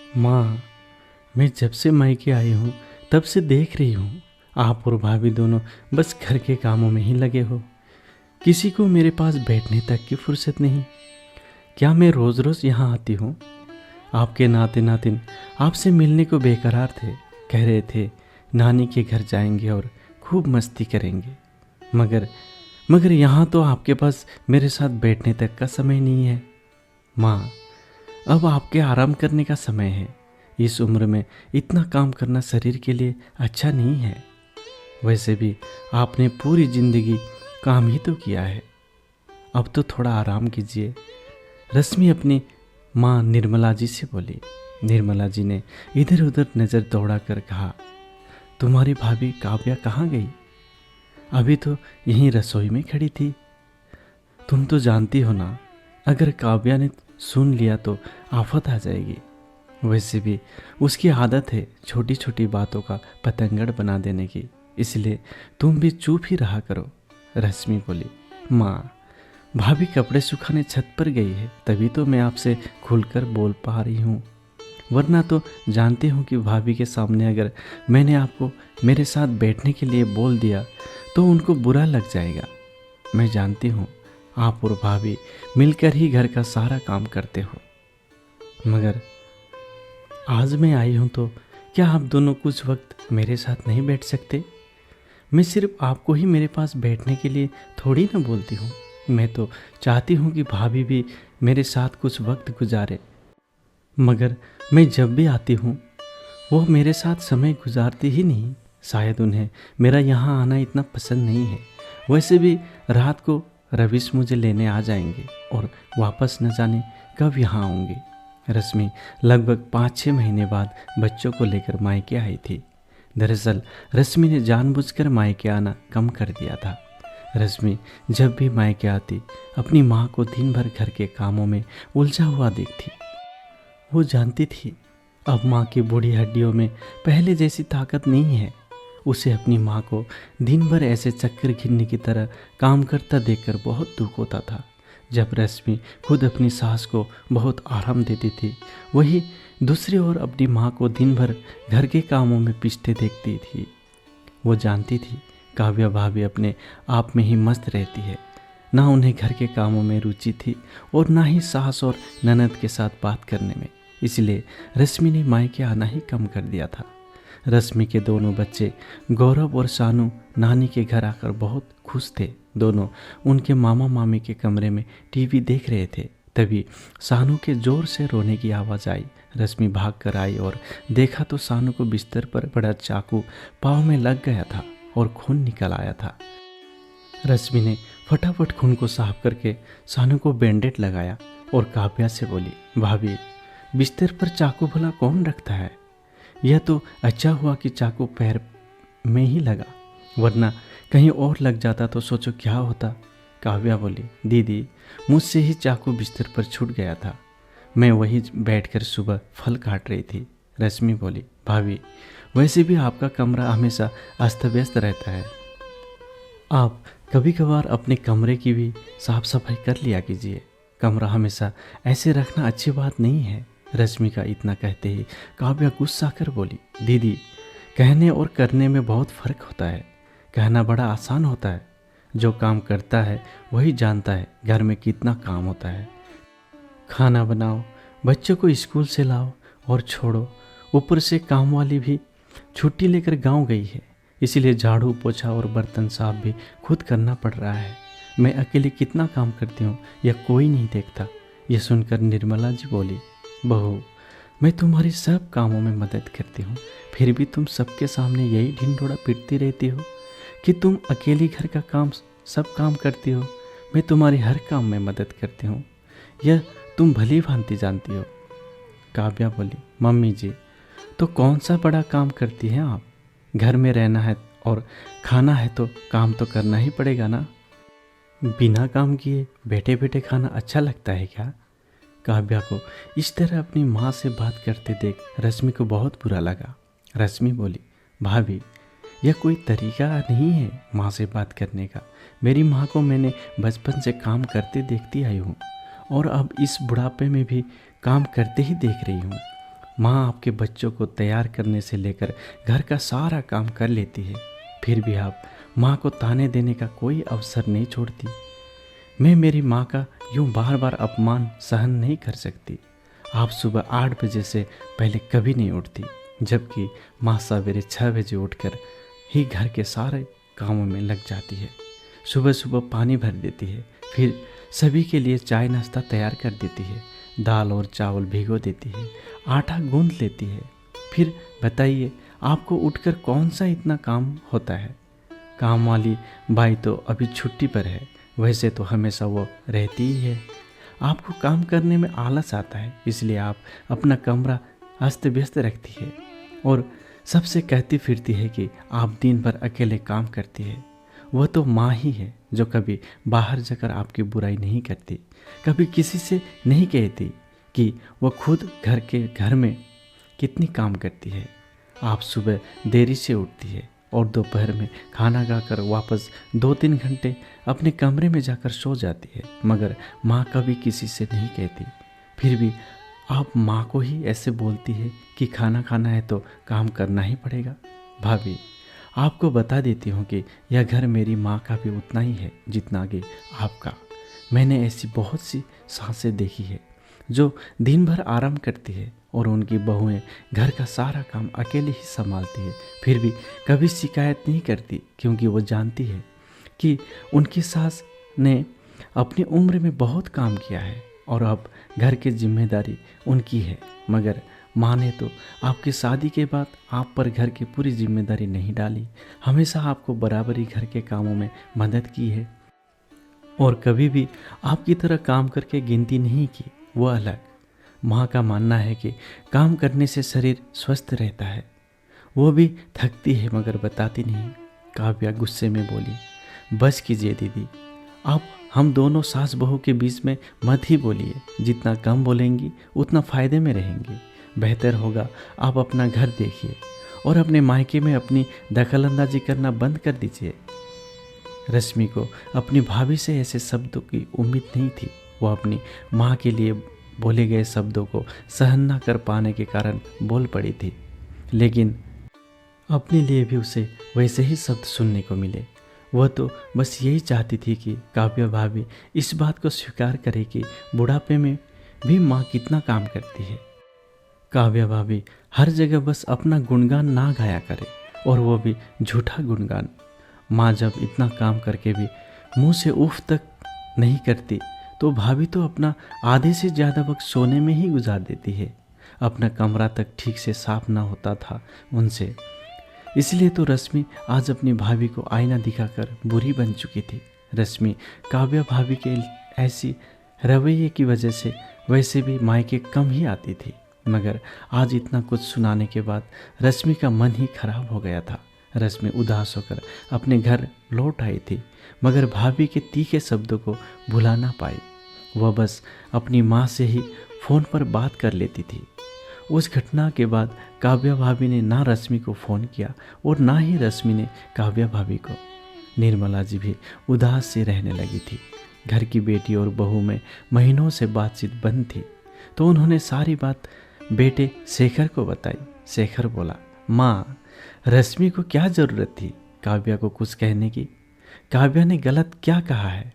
माँ, मैं जब से मायके आई हूँ तब से देख रही हूँ आप और भाभी दोनों बस घर के कामों में ही लगे हो। किसी को मेरे पास बैठने तक की फुर्सत नहीं। क्या मैं रोज़ रोज़ यहाँ आती हूँ? आपके नाते नातिन आपसे मिलने को बेकरार थे, कह रहे थे नानी के घर जाएंगे और खूब मस्ती करेंगे। मगर मगर यहाँ तो आपके पास मेरे साथ बैठने तक का समय नहीं है। माँ, अब आपके आराम करने का समय है। इस उम्र में इतना काम करना शरीर के लिए अच्छा नहीं है। वैसे भी आपने पूरी जिंदगी काम ही तो किया है, अब तो थोड़ा आराम कीजिए। रश्मि अपनी माँ निर्मला जी से बोली। निर्मला जी ने इधर उधर नज़र दौड़ाकर कहा, तुम्हारी भाभी काव्या कहाँ गई? अभी तो यहीं रसोई में खड़ी थी। तुम तो जानती हो ना, अगर काव्या ने सुन लिया तो आफत आ जाएगी। वैसे भी उसकी आदत है छोटी छोटी बातों का पतंगड़ बना देने की, इसलिए तुम भी चुप ही रहा करो। रश्मि बोली, माँ, भाभी कपड़े सुखाने छत पर गई है, तभी तो मैं आपसे खुलकर बोल पा रही हूँ। वरना तो जानती हूँ कि भाभी के सामने अगर मैंने आपको मेरे साथ बैठने के लिए बोल दिया तो उनको बुरा लग जाएगा। मैं जानती हूँ आप और भाभी मिलकर ही घर का सारा काम करते हो, मगर आज मैं आई हूँ तो क्या आप दोनों कुछ वक्त मेरे साथ नहीं बैठ सकते? मैं सिर्फ आपको ही मेरे पास बैठने के लिए थोड़ी ना बोलती हूँ। मैं तो चाहती हूँ कि भाभी भी मेरे साथ कुछ वक्त गुजारे। मगर मैं जब भी आती हूँ वो मेरे साथ समय गुजारती ही नहीं। शायद उन्हें मेरा यहाँ आना इतना पसंद नहीं है। वैसे भी रात को रविश मुझे लेने आ जाएंगे और वापस न जाने कब यहाँ आऊँगी। रश्मि लगभग 5-6 महीने बाद बच्चों को लेकर मायके आई थी। दरअसल रश्मि ने जानबूझकर मायके आना कम कर दिया था। रश्मि जब भी मायके आती अपनी माँ को दिन भर घर के कामों में उलझा हुआ देखती। वो जानती थी अब माँ की बूढ़ी हड्डियों में पहले जैसी ताकत नहीं है। उसे अपनी माँ को दिन भर ऐसे चक्कर घिरने की तरह काम करता देखकर बहुत दुख होता था। जब रश्मि खुद अपनी सास को बहुत आराम देती थी, वही दूसरी ओर अपनी माँ को दिन भर घर के कामों में पिसते देखती थी। वो जानती थी काव्या भाभी अपने आप में ही मस्त रहती है, ना उन्हें घर के कामों में रुचि थी और ना ही सास और ननद के साथ बात करने में। इसलिए रश्मि ने मायके आना ही कम कर दिया था। रश्मि के दोनों बच्चे गौरव और शानू नानी के घर आकर बहुत खुश थे। दोनों उनके मामा मामी के कमरे में टीवी देख रहे थे। तभी शानू के जोर से रोने की आवाज़ आई। रश्मि भाग कर आई और देखा तो शानू को बिस्तर पर पड़ा चाकू पाँव में लग गया था और खून निकल आया था। रश्मि ने फटाफट खून को साफ करके शानू को बैंडेड लगाया और काव्या से बोली, भाभी, बिस्तर पर चाकू भला कौन रखता है? यह तो अच्छा हुआ कि चाकू पैर में ही लगा, वरना कहीं और लग जाता तो सोचो क्या होता। काव्या बोली, दीदी, मुझसे ही चाकू बिस्तर पर छूट गया था, मैं वहीं बैठकर सुबह फल काट रही थी। रश्मि बोली, भाभी, वैसे भी आपका कमरा हमेशा अस्त व्यस्त रहता है, आप कभी कभार अपने कमरे की भी साफ सफाई कर लिया कीजिए। कमरा हमेशा ऐसे रखना अच्छी बात नहीं है। रश्मि का इतना कहते ही काव्या गुस्सा कर बोली, दीदी, कहने और करने में बहुत फ़र्क होता है। कहना बड़ा आसान होता है, जो काम करता है वही जानता है घर में कितना काम होता है। खाना बनाओ, बच्चों को स्कूल से लाओ और छोड़ो, ऊपर से काम वाली भी छुट्टी लेकर गांव गई है, इसीलिए झाड़ू पोछा और बर्तन साफ भी खुद करना पड़ रहा है। मैं अकेले कितना काम करती हूँ यह कोई नहीं देखता। यह सुनकर निर्मला जी बोली, बहू, मैं तुम्हारी सब कामों में मदद करती हूँ, फिर भी तुम सबके सामने यही ढिंढोरा पीटती रहती हो कि तुम अकेली घर का काम सब काम करती हो। मैं तुम्हारी हर काम में मदद करती हूँ, यह तुम भली भांति जानती हो। काव्या बोली, मम्मी जी, तो कौन सा बड़ा काम करती हैं आप? घर में रहना है और खाना है तो काम तो करना ही पड़ेगा ना। बिना काम किए बैठे बैठे खाना अच्छा लगता है क्या? काव्या को इस तरह अपनी माँ से बात करते देख रश्मि को बहुत बुरा लगा। रश्मि बोली, भाभी, यह कोई तरीका नहीं है माँ से बात करने का। मेरी माँ को मैंने बचपन से काम करते देखती आई हूँ और अब इस बुढ़ापे में भी काम करते ही देख रही हूँ। माँ आपके बच्चों को तैयार करने से लेकर घर का सारा काम कर लेती है, फिर भी आप माँ को ताने देने का कोई अवसर नहीं छोड़ती। मैं मेरी माँ का यूँ बार बार अपमान सहन नहीं कर सकती। आप सुबह 8 बजे से पहले कभी नहीं उठती, जबकि माँ सवेरे 6 बजे उठकर ही घर के सारे कामों में लग जाती है। सुबह सुबह पानी भर देती है, फिर सभी के लिए चाय नाश्ता तैयार कर देती है, दाल और चावल भिगो देती है, आटा गूंद लेती है। फिर बताइए आपको उठकर कौन सा इतना काम होता है। काम वाली बाई तो अभी छुट्टी पर है, वैसे तो हमेशा वो रहती ही है। आपको काम करने में आलस आता है, इसलिए आप अपना कमरा अस्त व्यस्त रखती है और सबसे कहती फिरती है कि आप दिन भर अकेले काम करती है। वह तो माँ ही है जो कभी बाहर जाकर आपकी बुराई नहीं करती, कभी किसी से नहीं कहती कि वह खुद घर में कितनी काम करती है। आप सुबह देरी से उठती है और दोपहर में खाना खाकर वापस 2-3 घंटे अपने कमरे में जाकर सो जाती है, मगर माँ कभी किसी से नहीं कहती। फिर भी आप माँ को ही ऐसे बोलती है कि खाना खाना है तो काम करना ही पड़ेगा। भाभी, आपको बता देती हूँ कि यह घर मेरी माँ का भी उतना ही है जितना कि आपका। मैंने ऐसी बहुत सी सासें देखी है जो दिन भर आराम करती है और उनकी बहुएं घर का सारा काम अकेले ही संभालती है, फिर भी कभी शिकायत नहीं करती, क्योंकि वो जानती है कि उनकी सास ने अपनी उम्र में बहुत काम किया है और अब घर की जिम्मेदारी उनकी है। मगर माँ ने तो आपकी शादी के बाद आप पर घर की पूरी जिम्मेदारी नहीं डाली, हमेशा आपको बराबरी घर के कामों में मदद की है और कभी भी आपकी तरह काम करके गिनती नहीं की। वो अलग। माँ का मानना है कि काम करने से शरीर स्वस्थ रहता है। वो भी थकती है मगर बताती नहीं। काव्या गुस्से में बोली, बस कीजिए दीदी, आप हम दोनों सास बहू के बीच में मत ही बोलिए। जितना कम बोलेंगी उतना फ़ायदे में रहेंगी। बेहतर होगा आप अपना घर देखिए और अपने मायके में अपनी दखलंदाजी करना बंद कर दीजिए। रश्मि को अपनी भाभी से ऐसे शब्दों की उम्मीद नहीं थी। वो अपनी माँ के लिए बोले गए शब्दों को सहन न कर पाने के कारण बोल पड़ी थी, लेकिन अपने लिए भी उसे वैसे ही शब्द सुनने को मिले। वह तो बस यही चाहती थी कि काव्या भाभी इस बात को स्वीकार करे कि बुढ़ापे में भी माँ कितना काम करती है। काव्या भाभी हर जगह बस अपना गुणगान ना गाया करे, और वो भी झूठा गुणगान। माँ जब इतना काम करके भी मुंह से उफ तक नहीं करती तो भाभी तो अपना आधे से ज़्यादा वक्त सोने में ही गुजार देती है। अपना कमरा तक ठीक से साफ ना होता था उनसे, इसलिए तो रश्मि आज अपनी भाभी को आईना दिखाकर बुरी बन चुकी थी। रश्मि काव्या भाभी के ऐसी रवैये की वजह से वैसे भी मायके कम ही आती थी, मगर आज इतना कुछ सुनाने के बाद रश्मि का मन ही खराब हो गया था। रश्मि उदास होकर अपने घर लौट आई थी, मगर भाभी के तीखे शब्दों को भुला ना पाई। वह बस अपनी माँ से ही फ़ोन पर बात कर लेती थी। उस घटना के बाद काव्या भाभी ने ना रश्मि को फ़ोन किया और ना ही रश्मि ने काव्या भाभी को। निर्मला जी भी उदास से रहने लगी थी। घर की बेटी और बहू में महीनों से बातचीत बंद थी, तो उन्होंने सारी बात बेटे शेखर को बताई। शेखर बोला, माँ, रश्मि को क्या ज़रूरत थी काव्या को कुछ कहने की? काव्या ने गलत क्या कहा है?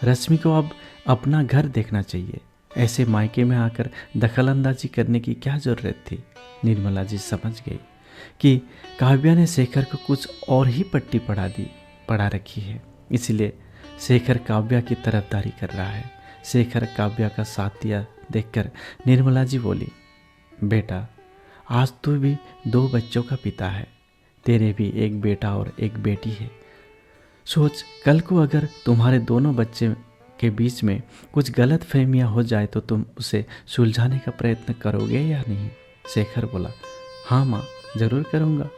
रश्मि को अब अपना घर देखना चाहिए, ऐसे मायके में आकर दखलंदाजी करने की क्या ज़रूरत थी? निर्मला जी समझ गई कि काव्या ने शेखर को कुछ और ही पट्टी पढ़ा रखी है, इसलिए शेखर काव्या की तरफदारी कर रहा है। शेखर काव्या का साथ दिया देखकर निर्मला जी बोली, बेटा, आज तू भी 2 बच्चों का पिता है, तेरे भी एक बेटा और एक बेटी है। सोच, कल को अगर तुम्हारे दोनों बच्चे के बीच में कुछ गलत फहमियाँ हो जाए तो तुम उसे सुलझाने का प्रयत्न करोगे या नहीं? शेखर बोला, हाँ माँ, ज़रूर करूँगा।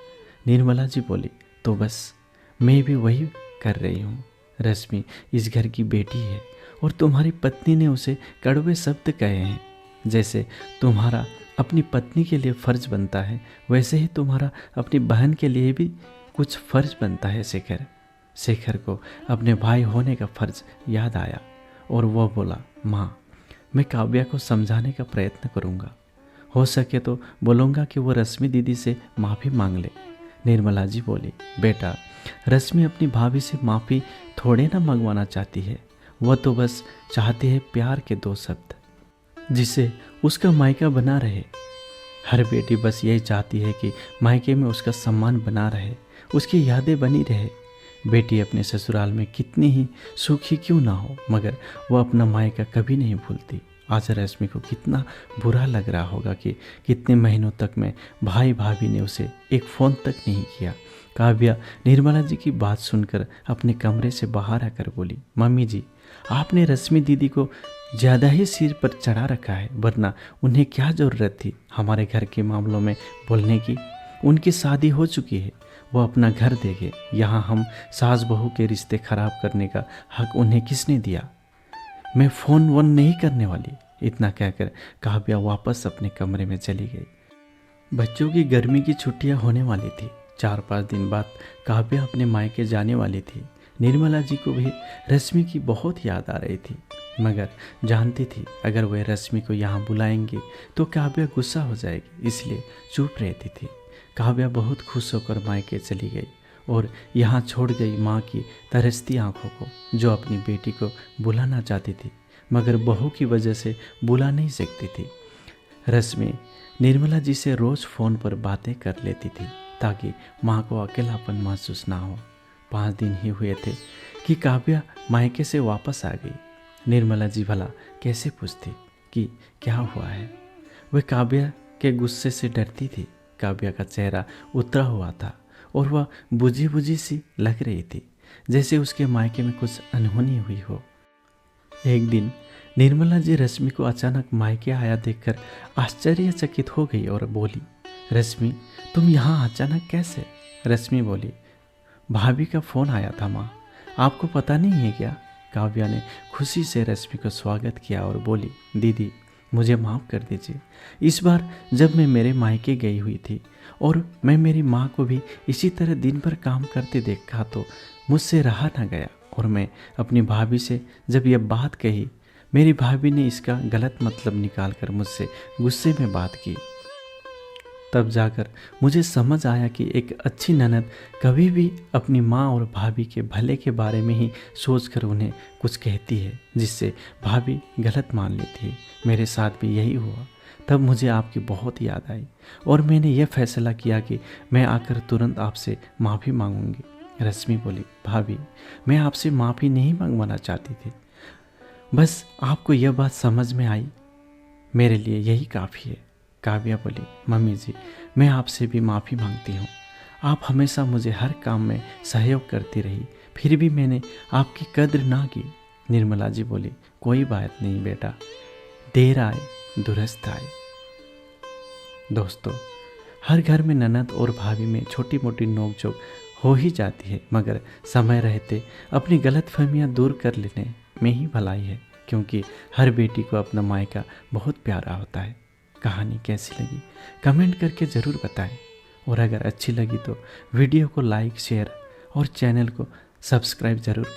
निर्मला जी बोली, तो बस मैं भी वही कर रही हूँ। रश्मि इस घर की बेटी है और तुम्हारी पत्नी ने उसे कड़वे शब्द कहे हैं। जैसे तुम्हारा अपनी पत्नी के लिए फ़र्ज बनता है, वैसे ही तुम्हारा अपनी बहन के लिए भी कुछ फ़र्ज बनता है। शेखर को अपने भाई होने का फ़र्ज याद आया और वह बोला, माँ, मैं काव्या को समझाने का प्रयत्न करूँगा। हो सके तो बोलूँगा कि वो रश्मि दीदी से माफ़ी मांग ले। निर्मला जी बोली, बेटा रश्मि अपनी भाभी से माफ़ी थोड़े ना मंगवाना चाहती है, वह तो बस चाहती है प्यार के 2 शब्द जिसे उसका मायका बना रहे। हर बेटी बस यही चाहती है कि मायके में उसका सम्मान बना रहे, उसकी यादें बनी रहे। बेटी अपने ससुराल में कितनी ही सुखी क्यों ना हो, मगर वह अपना मायका कभी नहीं भूलती। आज रश्मि को कितना बुरा लग रहा होगा कि कितने महीनों तक में भाई भाभी ने उसे एक फ़ोन तक नहीं किया। काव्या निर्मला जी की बात सुनकर अपने कमरे से बाहर आकर बोली, मम्मी जी आपने रश्मि दीदी को ज़्यादा ही सिर पर चढ़ा रखा है, वरना उन्हें क्या ज़रूरत थी हमारे घर के मामलों में बोलने की। उनकी शादी हो चुकी है, वो अपना घर देखे। यहाँ हम सास बहू के रिश्ते खराब करने का हक उन्हें किसने दिया? मैं फ़ोन वोन नहीं करने वाली। इतना कहकर काव्या वापस अपने कमरे में चली गई। बच्चों की गर्मी की छुट्टियां होने वाली थी। 4-5 दिन बाद काव्या अपने मायके जाने वाली थी। निर्मला जी को भी रश्मि की बहुत याद आ रही थी, मगर जानती थी अगर वह रश्मि को यहाँ बुलाएंगे तो काव्या गुस्सा हो जाएगी, इसलिए चुप रहती थी। काव्या बहुत खुश होकर मायके चली गई और यहाँ छोड़ गई माँ की तरसती आंखों को, जो अपनी बेटी को बुलाना चाहती थी मगर बहू की वजह से बुला नहीं सकती थी। रश्मि निर्मला जी से रोज़ फ़ोन पर बातें कर लेती थी ताकि माँ को अकेलापन महसूस ना हो। 5 दिन ही हुए थे कि काव्या मायके से वापस आ गई। निर्मला जी भला कैसे पूछती कि क्या हुआ है? वह काव्या के गुस्से से डरती थी। काव्या का चेहरा उतरा हुआ था और वह बुझी बुझी सी लग रही थी, जैसे उसके मायके में कुछ अनहोनी हुई हो। एक दिन निर्मला जी रश्मि को अचानक मायके आया देखकर आश्चर्यचकित हो गई और बोली, रश्मि तुम यहाँ अचानक कैसे? रश्मि बोली, भाभी का फ़ोन आया था माँ, आपको पता नहीं है क्या? काव्या ने खुशी से रश्मि को स्वागत किया और बोली, दीदी मुझे माफ़ कर दीजिए। इस बार जब मैं मेरे मायके गई हुई थी और मैं मेरी माँ को भी इसी तरह दिन भर काम करते देखा तो मुझसे रहा ना गया, और मैं अपनी भाभी से जब यह बात कही, मेरी भाभी ने इसका गलत मतलब निकालकर मुझसे गुस्से में बात की। तब जाकर मुझे समझ आया कि एक अच्छी ननद कभी भी अपनी माँ और भाभी के भले के बारे में ही सोचकर उन्हें कुछ कहती है जिससे भाभी गलत मान लेती है। मेरे साथ भी यही हुआ। तब मुझे आपकी बहुत याद आई और मैंने यह फैसला किया कि मैं आकर तुरंत आपसे माफ़ी मांगूंगी। रश्मि बोली, भाभी मैं आपसे माफ़ी नहीं मंगवाना चाहती थी, बस आपको यह बात समझ में आई, मेरे लिए यही काफ़ी है। काव्या बोली, मम्मी जी मैं आपसे भी माफ़ी मांगती हूँ। आप हमेशा मुझे हर काम में सहयोग करती रही, फिर भी मैंने आपकी कद्र ना की। निर्मला जी बोली, कोई बात नहीं बेटा, देर आए दुरुस्त आए। दोस्तों, हर घर में ननद और भाभी में छोटी मोटी नोकझोंक हो ही जाती है, मगर समय रहते अपनी गलतफहमियां दूर कर लेने में ही भलाई है, क्योंकि हर बेटी को अपना मायका बहुत प्यारा होता है। कहानी कैसी लगी कमेंट करके ज़रूर बताएं, और अगर अच्छी लगी तो वीडियो को लाइक शेयर और चैनल को सब्सक्राइब ज़रूर करें।